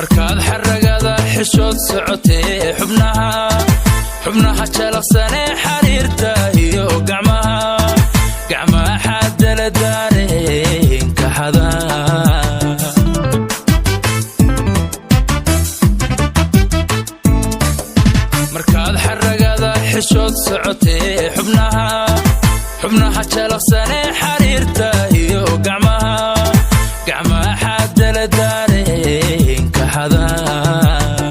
markaad xaragada xishood socotee xubnaha jalaqsane xariirta iyo gacmaha xaadala daareen ka xadaa markaad xaragada xishood socotee xubnaha jalaqsane xariirta iyo gacmaha xaadala daareen ka xadaa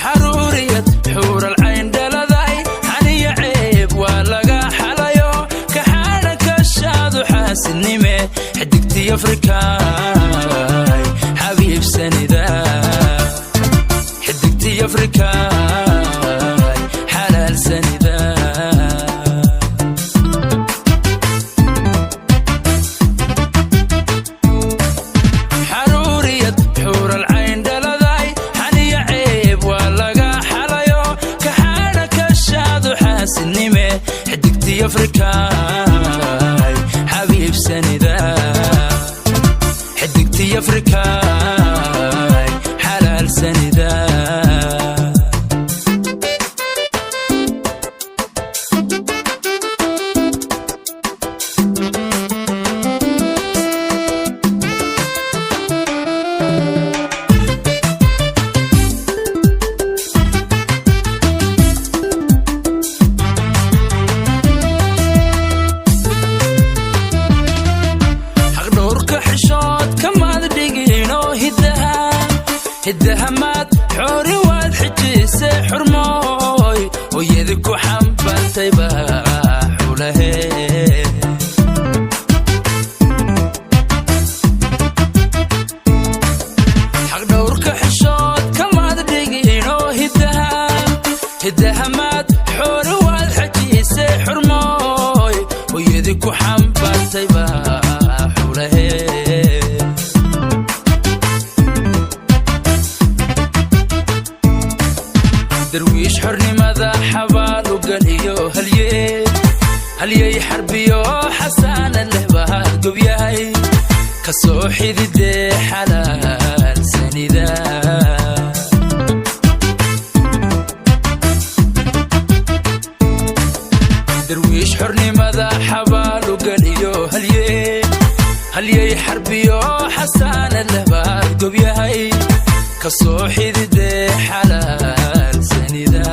xaruuriyad xuural cayn dhaladay xaniya ceeb waa laga xalayo ka xadhan kashaadu xaasidnime xidigtii afrikaay xabiibsanida xidigtii afrikaay xalaalsanida xaruuriyad xuural cayn dhaladay xaniya ceeb waa laga xalayo ka xadhan kashaadu xaasidnime xidigtii afrikaay xabiibsanida xidigtii afrikaay xalaalsanida hidahamaad xoori waad xijise xurmooy hooyadi ku xambaartayba xulahe xaqdhowrka xishood kamaad dhiginoo hidahamaad xoori waad xijise xurmooy hooyadi ku xambaartayba xulahe darwiish xornimada xabaalu galiyo halyey xarbiyo xasaana leh baad gobyahay ka soo xididee xalaalsanida darwiish xornimada xabaalu galiyo halyey xarbiyo xasaana leh baad gobyahay ka soo xididee xalaalsanida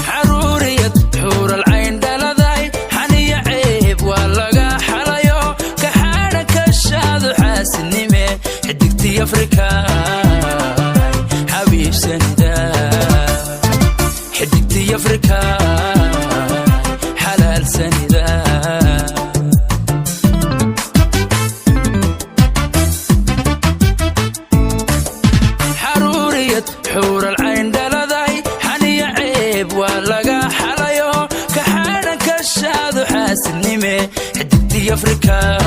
xaruuriyad xuural cayn dhaladay xaniya ceeb waa laga xalayo ka xadhan kashaadu xaasidnime xidigtii afrikaay xabiibsanida xidigtii afrikaay xalaalsanida xuural cayn dhaladay xaniya ceeb waa laga xalayo ka xadhan kashaadu xaasidnime xidigtii afrikaay